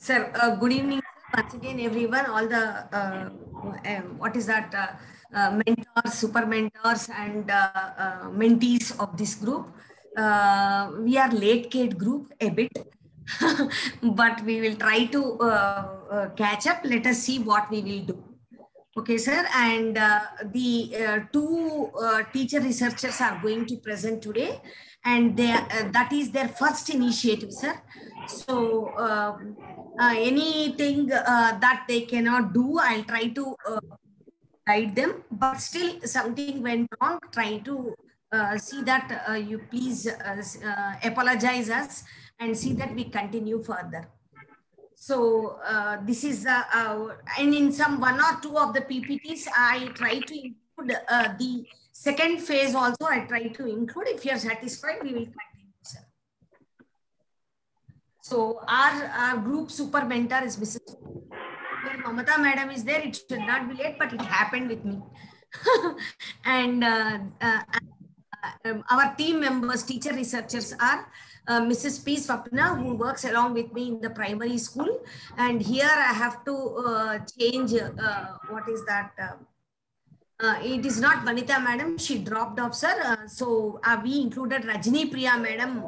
Sir, good evening once again, everyone. All the what is that? Mentors, super mentors, and mentees of this group. We are late Kate group a bit, but we will try to catch up. Let us see what we will do. Okay, sir. And the two teacher researchers are going to present today, and that is their first initiative, sir. So anything that they cannot do, I'll try to guide them. But still, something went wrong. Try to see that you please apologize us and see that we continue further. So this is and in some one or two of the PPTs, I try to include the second phase also. I try to include. If you are satisfied, we will continue, sir. So our group super mentor is Mrs. Where Mamata madam is there, it should not be late, but it happened with me. And our team members, teacher researchers are Mrs. P. Swapna, who works along with me in the primary school. And here I have to change, what is that? It is not Vanita madam, she dropped off, sir. So we included Rajni Priya madam.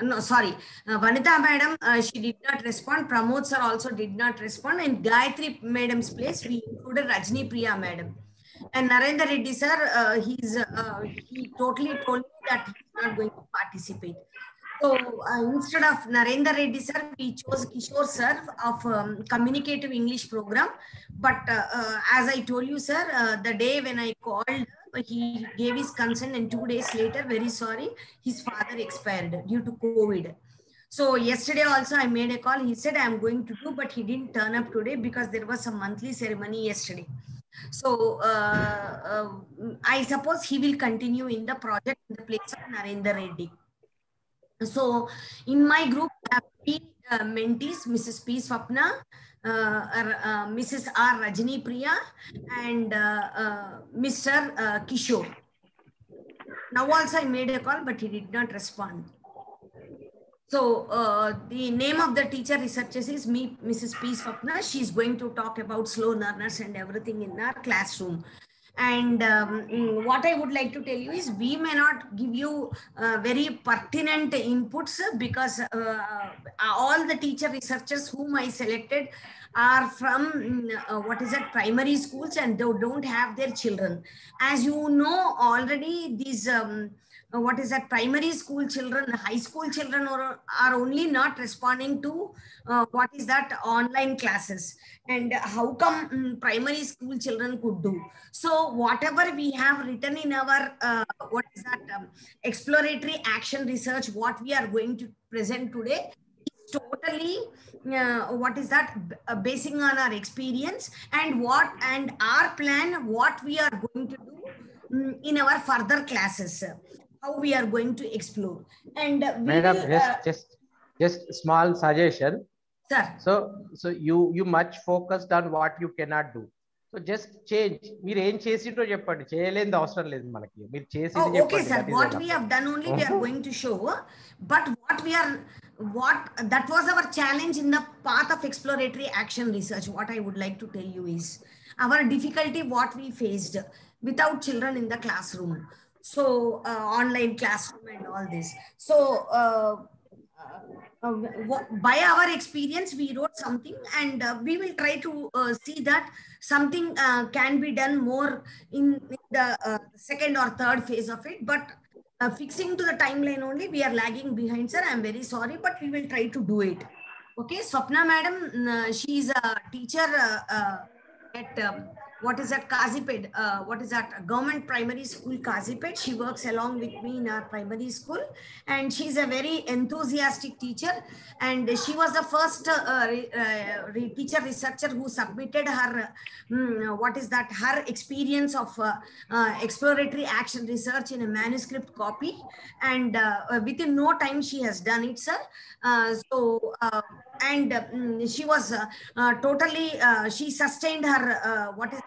No, sorry, Vanita madam, she did not respond. Pramod sir also did not respond. And Gayatri madam's place, we included Rajni Priya madam. And Narendra Reddy sir, he totally told me that he's not going to participate. So instead of Narendra Reddy sir, we chose Kishore sir of communicative English program. But as I told you, sir, the day when I called, he gave his consent, and 2 days later, very sorry, his father expired due to COVID. So yesterday also I made a call. He said I'm going to do, but he didn't turn up today because there was a monthly ceremony yesterday. So I suppose he will continue in the project in the place of Narendra Reddy. So in my group, I have three mentees, Mrs. P. Swapna, Mrs. R. Rajni Priya, and Mr. Kishore. Now also I made a call, but he did not respond. So the name of the teacher researchers is me, Mrs. P. Swapna. She's going to talk about slow learners and everything in our classroom. And what I would like to tell you is we may not give you very pertinent inputs because all the teacher researchers whom I selected are from what is that, primary schools, and they don't have their children. As you know already, these what is that, primary school children, high school children are only not responding to what is that, online classes. And how come primary school children could do? So whatever we have written in our what is that, exploratory action research, what we are going to present today is totally what is that, basing on our experience and our plan, what we are going to do in our further classes, how we are going to explore. And madam, just small suggestion, sir. So you much focused on what you cannot do. So just change. మీరు ఏం చేసింటో చెప్పండి, చేయలేని అవసరం లేదు మనకి, మీరు చేసేది చెప్పండి. Okay sir, what we have done only we are going to show, but what that was our challenge in the path of exploratory action research. What I would like to tell you is our difficulty, what we faced without children in the classroom. So online classroom and all this. So by our experience, we wrote something, and we will try to see that something can be done more in the second or third phase of it. But fixing to the timeline only, we are lagging behind, sir. I'm very sorry, but we will try to do it. Okay, Swapna madam, she is a teacher at what is that, Kazipet, what is that, government primary school Kazipet. She works along with me in our primary school, and she's a very enthusiastic teacher, and she was the first teacher researcher who submitted her what is that, her experience of exploratory action research in a manuscript copy, and within no time she has done it, sir. She was totally she sustained her what is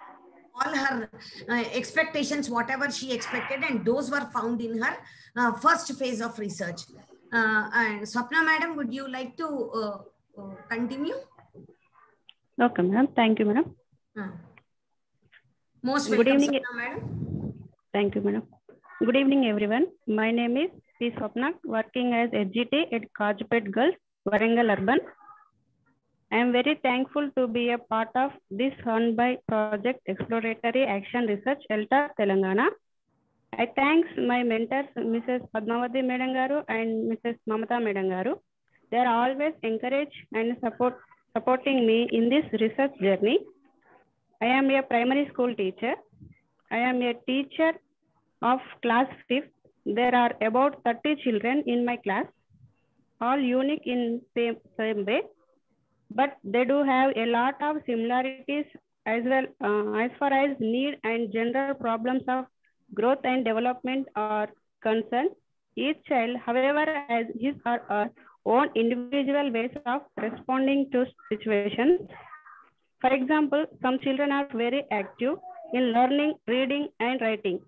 all her expectations, whatever she expected, and those were found in her first phase of research. And Swapna madam, would you like to continue. Okay, madam. Thank you, madam. Most Good welcome, evening, Sapna, madam. Thank you, madam. Good evening, everyone. My name is P. Swapna, working as HGT at Kajpet Girls, Warangal Urban. I am very thankful to be a part of this run by Project Exploratory Action Research, ELTA, Telangana. I thank my mentors, Mrs. Padmavati Medangaru and Mrs. Mamata Medangaru. They are always encouraged and supporting me in this research journey. I am a primary school teacher. I am a teacher of class 5th. There are about 30 children in my class, all unique in same way, but they do have a lot of similarities as well as far as need and general problems of growth and development are concerned. Each child, however, has his or her own individual ways of responding to situations. For example, some children are very active in learning, reading, and writing.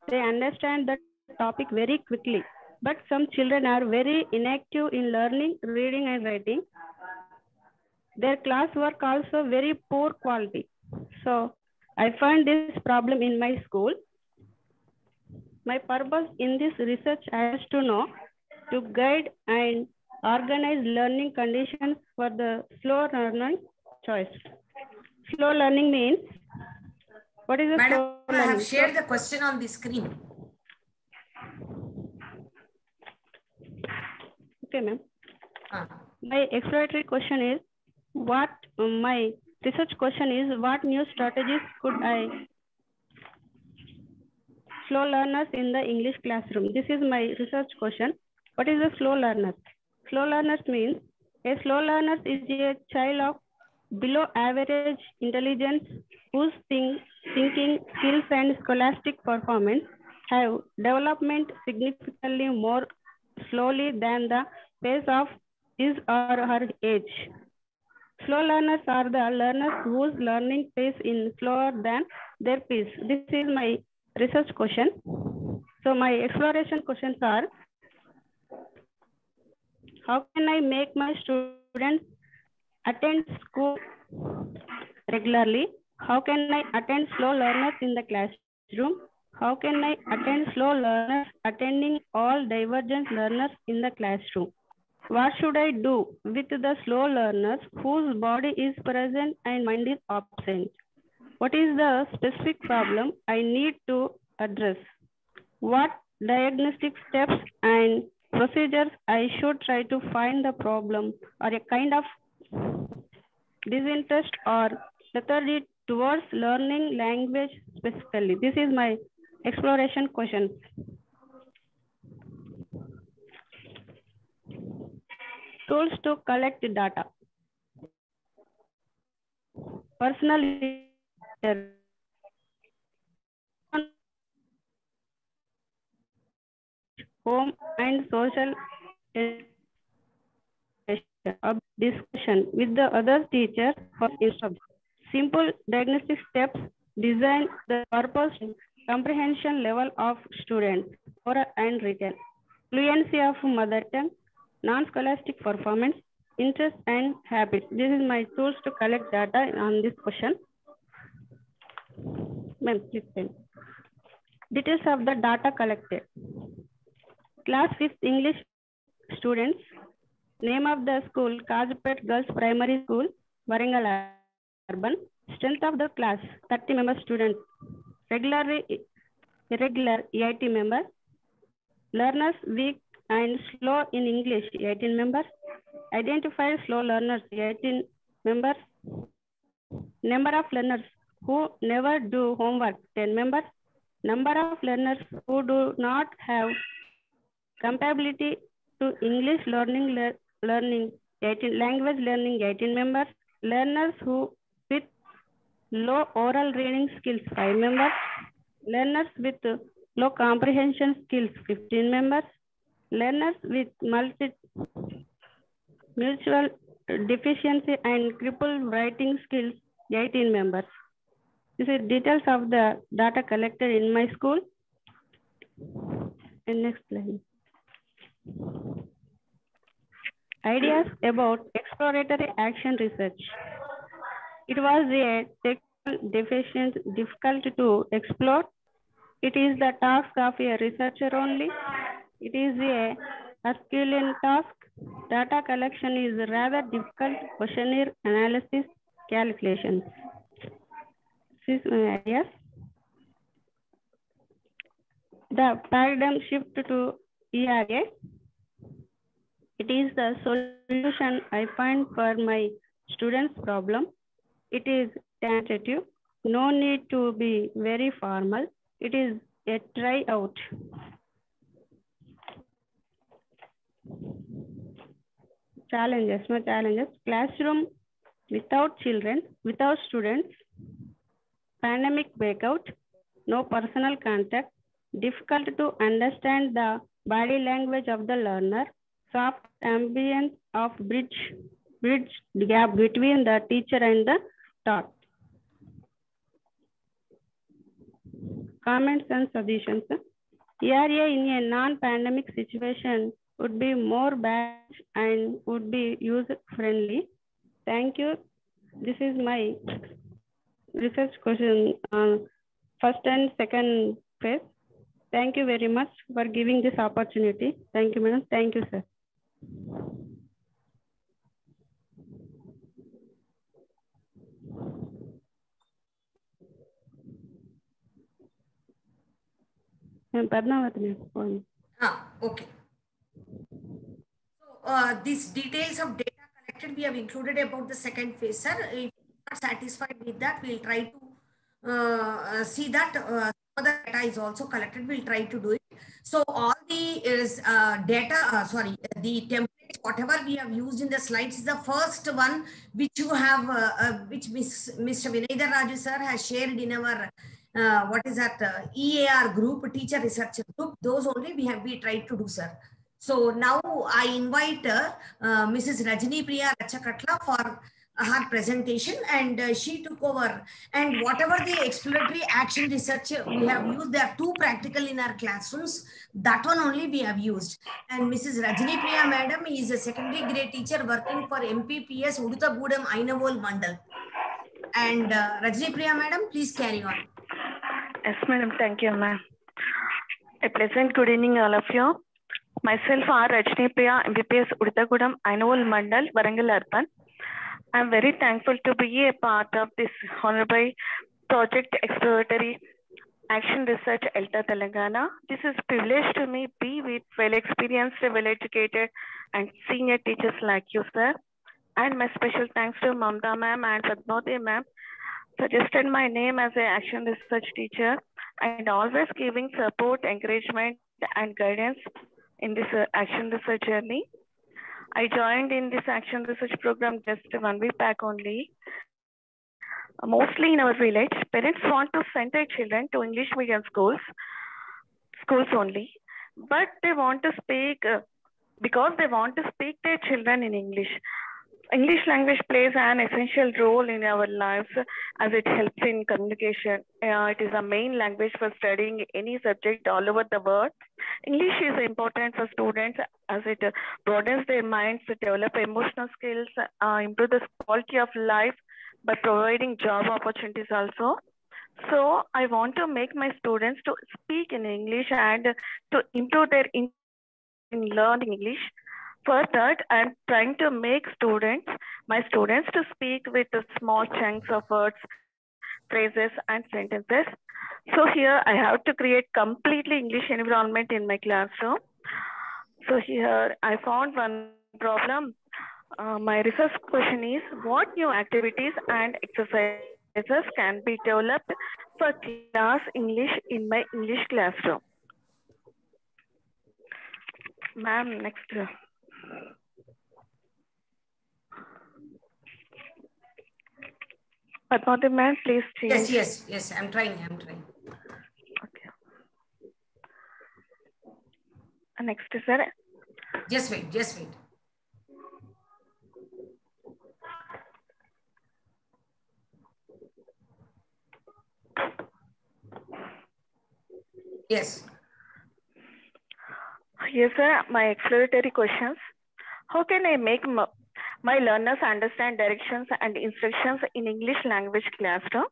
They understand the topic very quickly, but some children are very inactive in learning, reading, and writing. Their classwork also very poor quality. So I find this problem in my school. My purpose in this research is to know, to guide and organize learning conditions for the slow learning choice. Slow learning means, what is the Madam, slow learning? I have shared the question on the screen. Okay, ma'am. My exploratory question is, my research question is, what new strategies could I slow learners in the English classroom? This is my research question. What is a slow learner? Slow learners means a slow learner is a child of below average intelligence whose thinking skills and scholastic performance have development significantly more slowly than the pace of his or her age. Slow learners are the learners whose learning pace is slower than their pace. This is my research question. So my exploration questions are, how can I make my students attend school regularly? How can I attend slow learners in the classroom? How can I attend slow learners attending all divergent learners in the classroom? What should I do with the slow learners whose body is present and mind is absent? What is the specific problem I need to address? What diagnostic steps and procedures I should try to find the problem or a kind of disinterest or lethargy towards learning language specifically? This is my exploration question. Tools to collect data. Personal home and social discussion with the other teachers for instruction. Simple diagnostic steps design the purpose comprehension level of students, oral and written, fluency of mother tongue, non-scholastic performance, interest and habits. This is my tools to collect data on this question. Ma'am, please tell. Details of the data collected. Class 5th English students. Name of the school, Kajpet Girls Primary School, Warangal Urban. Strength of the class, 30 member students. Irregular, 80 members. Learners weak and slow in English, 18 members. Identified slow learners, 18 members. Number of learners who never do homework, 10 members. Number of learners who do not have compatibility to English learning, 18, language learning, 18 members. Learners who with low oral reading skills, 5 members. Learners with low comprehension skills, 15 members. Learners with mutual deficiency and crippled writing skills, 18 members. This is details of the data collected in my school. And next slide. Ideas about exploratory action research. It was a technical difficult to explore. It is the task of a researcher only. It is a Herculean task. Data collection is rather difficult. Questionnaire analysis, calculations. This is my ideas. The paradigm shift to ERA. It is the solution I find for my students' problem. It is tentative. No need to be very formal. It is a try out. Challenges, my challenges. Classroom without children, without students. Pandemic breakout. No personal contact. Difficult to understand the body language of the learner. Soft ambience of bridge gap between the teacher and the taught. Comments and suggestions. ERA in a non-pandemic situation would be more batch and would be user-friendly. Thank you. This is my research question, first and second phase. Thank you very much for giving this opportunity. Thank you, madam. Thank you, sir. Okay. So these details of data collected, we have included about the second phase, sir. If you're not satisfied with that, we'll try to see that other data is also collected. We'll try to do it. So all the the templates, whatever we have used in the slides is the first one which you have, which Mr. Vinay Raju sir has shared in our EAR group, teacher researcher group. Those only we tried to do, sir. So now I invite Mrs. Rajni Priya Rachakatla for her presentation, and she took over. And whatever the exploratory action research we have used, there are 2 practical in our classrooms. That one only we have used. And Mrs. Rajni Priya madam is a secondary grade teacher working for MPPS Udutagudem Ainavol Mandal. And Rajni Priya madam, please carry on. Yes, madam. Thank you, ma'am. A pleasant good evening, all of you. Myself, R. Rajni Priya, MPPS Udutagudem Ainavol Mandal, Warangal Urban. I'm very thankful to be a part of this honorable project exploratory action research ELTA Telangana. This is a privilege to me be with well-experienced, well-educated and senior teachers like you, sir. And my special thanks to Mamta ma'am and Padmavati ma'am suggested my name as an action research teacher and always giving support, encouragement and guidance in this action research journey. I joined in this action research program just 1 week back only. Mostly in our village, parents want to send their children to English medium schools only, but they want to speak, because they want to speak their children in English. English language plays an essential role in our lives as it helps in communication. It is a main language for studying any subject all over the world. English is important for students as it broadens their minds, to develop emotional skills, improve the quality of life by providing job opportunities also. So I want to make my students to speak in English and to improve their in learning English. For that, I'm trying to make my students to speak with small chunks of words, phrases and sentences. So here I have to create completely English environment in my classroom. So here I found one problem. My research question is, what new activities and exercises can be developed for class English in my English classroom? Ma'am, next. Padmavati ma'am, please change. Yes, I'm trying. Okay. Next, sir. Just wait. Yes. Yes, sir. My exploratory questions. How can I make my learners understand directions and instructions in English language classroom?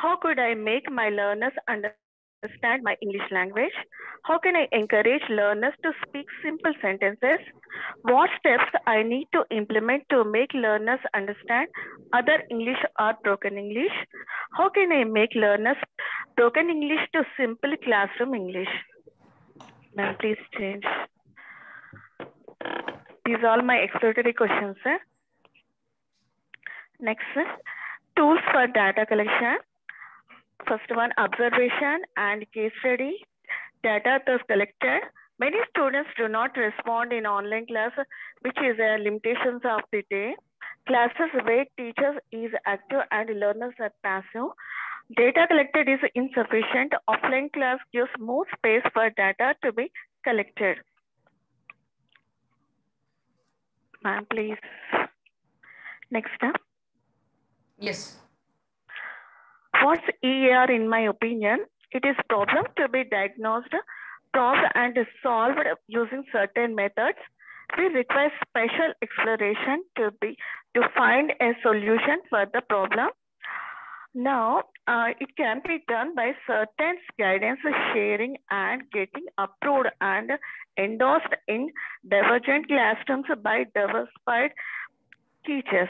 How could I make my learners understand my English language? How can I encourage learners to speak simple sentences? What steps I need to implement to make learners understand other English or broken English? How can I make learners broken English to simple classroom English? Ma'am, please change. These are all my exploratory questions, sir. Next, sir. Tools for data collection. First one, observation and case study. Data thus collected. Many students do not respond in online class, which is a limitations of the day. Classes where teachers is active and learners are passive. Data collected is insufficient. Offline class gives more space for data to be collected. Ma'am, please. Next up. Yes. What's EAR in my opinion? It is problem to be diagnosed, solved and solved using certain methods. We require special exploration to find a solution for the problem. Now, it can be done by certain guidance sharing and getting approved and endorsed in divergent classrooms by diversified teachers.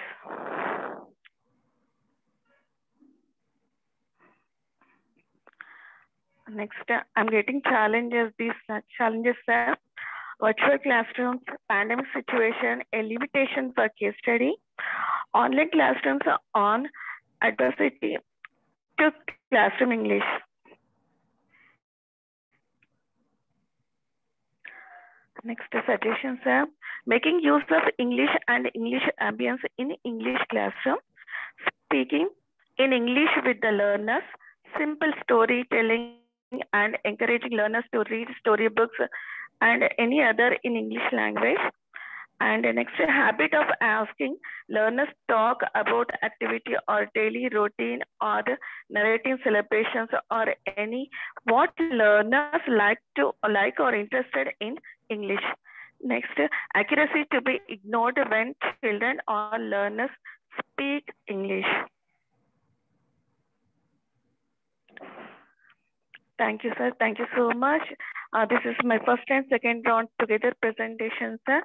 Next, I'm getting challenges. These challenges are virtual classrooms, pandemic situation, a limitation for case study, online classrooms on adversity to classroom English. Next, suggestions are making use of English and English ambience in English classroom, speaking in English with the learners, simple storytelling and encouraging learners to read storybooks and any other in English language. And next, a habit of asking learners talk about activity or daily routine or narrating celebrations or any what learners like or interested in English. Next, accuracy to be ignored when children or learners speak English. Thank you, sir. Thank you so much. This is my first and second round together presentation, sir.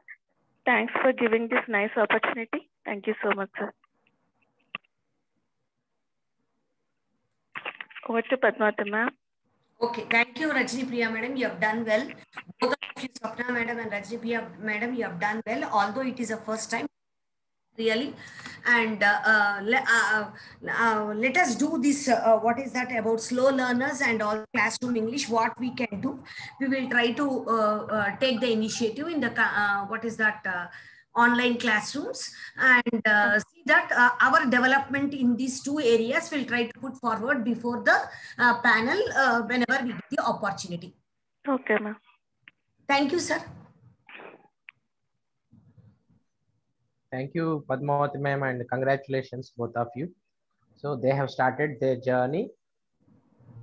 Thanks for giving this nice opportunity. Thank you so much, sir. Over to Padmavati, ma'am. Okay, thank you, Rajni Priya madam. You have done well. Both of you, Swapna madam and Rajni Priya madam, you have done well. Although it is a first time, really, and let us do this. What is that about slow learners and all classroom English? What we can do, we will try to take the initiative in the what is that online classrooms and see that our development in these two areas will try to put forward before the panel whenever we get the opportunity. Okay, ma'am. Thank you, sir. Thank you, Padmavati ma'am, and congratulations, both of you. So they have started their journey.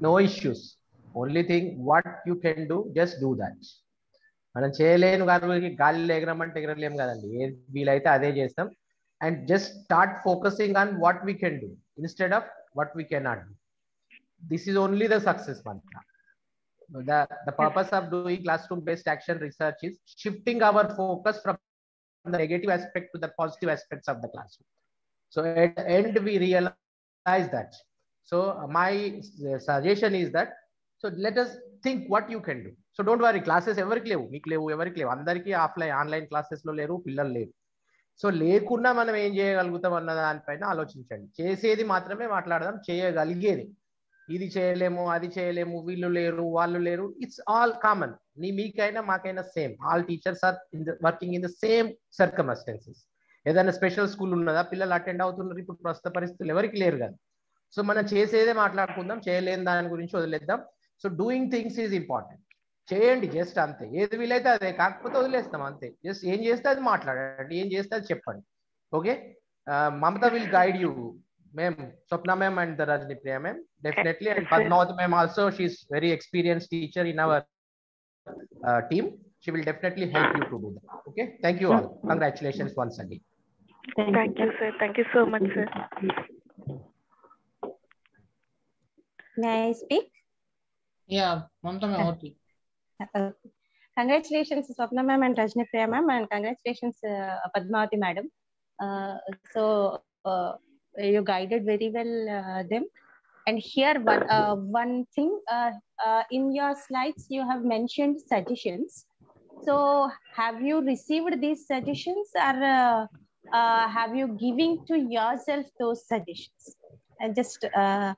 No issues. Only thing, what you can do, just do that. మనం చేయలేను కాబట్టి గాలిలో ఎగరమంటే ఎగరలేం కదండి. ఏది వీలైతే అదే చేస్తాం. And just start focusing on what we can do instead of what we cannot do. This is only the success mantra. The purpose of doing classroom-based action research is shifting our focus from the negative aspect to the positive aspects of the classroom. So at the end, we realize that. So my suggestion is that, so let us think what you can do. So don't worry, classes every level, meek level, every level. Andariki offline, online classes lo leru, pillal leru. So లేకున్నా మనం ఏం చేయగలుగుతాం అన్న దానిపైన ఆలోచించండి. చేసేది మాత్రమే మాట్లాడదాం, చేయగలిగేది. ఇది చేయలేము, అది చేయలేము, వీళ్ళు లేరు, వాళ్ళు లేరు. It's all common. మీకైనా మాకైనా same. All teachers are working in the same circumstances. ఏదైనా స్పెషల్ స్కూల్ ఉన్నదా, పిల్లలు అటెండ్ అవుతున్నారు, ఇప్పుడు ప్రస్తుత పరిస్థితులు ఎవరికి లేరు కదా. సో మనం చేసేదే మాట్లాడుకుందాం, చేయలేని దాని గురించి వదిలేద్దాం. So doing things is important. చేయండి, జస్ట్ అంతే. ఏది వీలైతే అదే, కాకపోతే వదిలేస్తాం అంతే. జస్ట్ ఏం చేస్తే అది మాట్లాడండి, ఏం చేస్తే అది చెప్పండి. Okay, Mamata will guide you. Ma'am, Swapna ma'am and the Rajni Priya ma'am, definitely, and Padmavati ma'am also, she's very experienced teacher in our team. She will definitely help you to do that. Okay. Thank you all. Congratulations once again. Thank you, sir. Thank you so much, sir. May I speak? Yeah, Mamta ma'am. Okay. Congratulations, Swapna ma'am and Rajni Priya ma'am, and congratulations, Padmavati madam. You guided very well them. And here one thing, in your slides you have mentioned suggestions. So have you received these suggestions, or have you giving to yourself those suggestions? And just that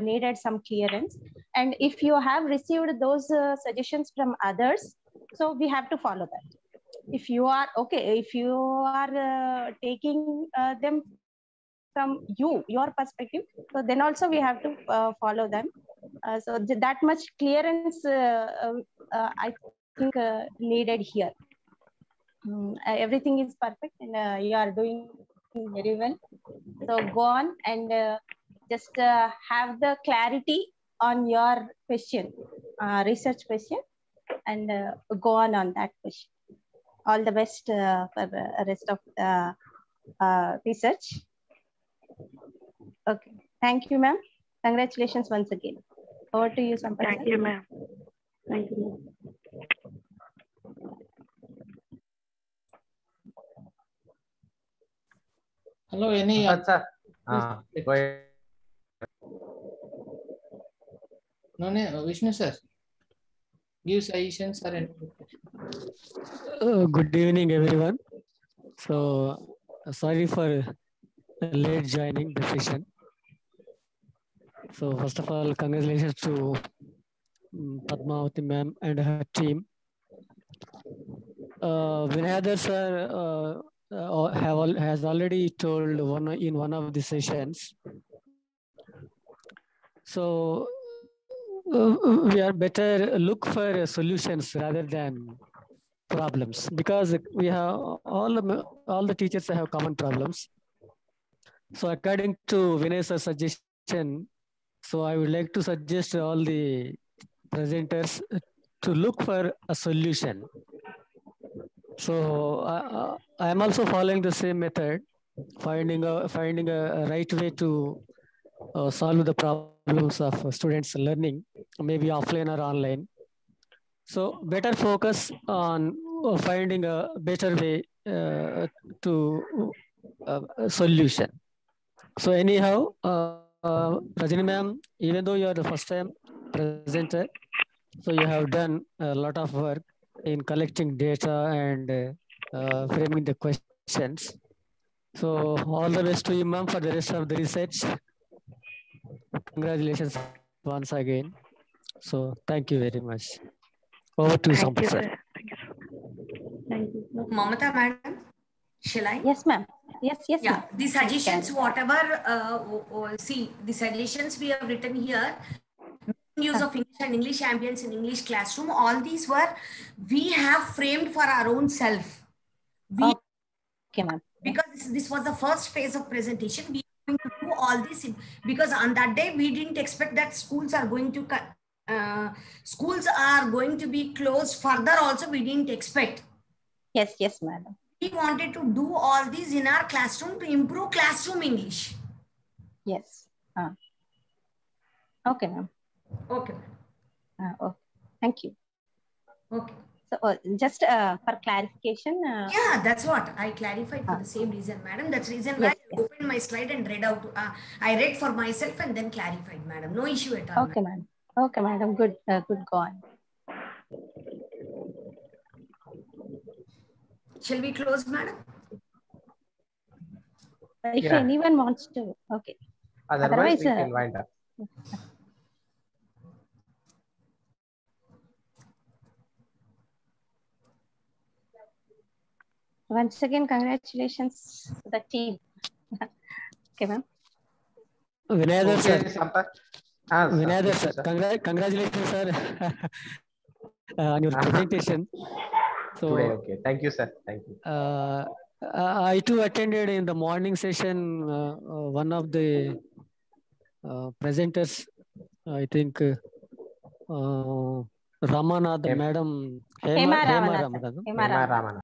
needed some clearance. And if you have received those suggestions from others, so we have to follow that. If you are okay, if you are taking them from your perspective, so then also we have to follow them. So that much clearance I think needed here. Everything is perfect, and you are doing very well. So go on and just have the clarity on your question, research question, and go on that question. All the best for the rest of the research. Okay, thank you, ma'am. Congratulations once again. Over to you, Sampath. Thank you, ma'am. Thank you. Hello, any Sir. Go ahead. no, Vishnu sir. Give suggestions or any. Good evening, everyone. So sorry for late joining the session. So first of all, congratulations to Padmavati ma'am and her team. Vinayadhar sir has already told in one of the sessions. So we are better look for solutions rather than problems, because we have all the teachers have common problems. So according to Vinay's suggestion, so I would like to suggest all the presenters to look for a solution. So I am also following the same method, finding a right way to solve the problems of students learning, maybe offline or online. So better focus on finding a better way to a solution. So anyhow, Rajini ma'am, even though you are the first time presenter, so you have done a lot of work in collecting data and framing the questions. So all the best to you, ma'am, for the rest of the research. Congratulations once again. So thank you very much. Over to Thank you, Sampath, sir. sir. Thank you, sir. Thank you. Mamata madam, shall I? Yes, ma'am. Yes, Yeah, ma'am. the suggestions, whatever, see, the suggestions we have written here, use of English and English ambience in English classroom, all these we have framed for our own self. Okay, ma'am. Because this was the first phase of presentation, we are going to do all this because on that day, we didn't expect that schools are going to be closed further also, we didn't expect. Yes, madam. We wanted to do all these in our classroom to improve classroom English. Yes. Okay, ma'am. Okay. Okay. Thank you. Okay. So just for clarification. Yeah, that's what I clarified for the same reason, madam. That's the reason why I opened my slide and read out. I read for myself and then clarified, madam. No issue at all. Okay, madam. Okay, madam. Good. Good. Go on. Shall we close, madam? If anyone wants to, okay. Otherwise we can wind up. Once again, congratulations to the team. Okay, ma'am. Vinayadhar sir. Vinayadhar sir. Congratulations, sir, on your presentation. So, today, okay. Thank you, sir. Thank you. I too attended in the morning session. One of the presenters, I think Ramanathan, Hem- Madam Hema Hema Ramanathan. Ramanathan. Hema Hema Ramanathan. Ramanathan.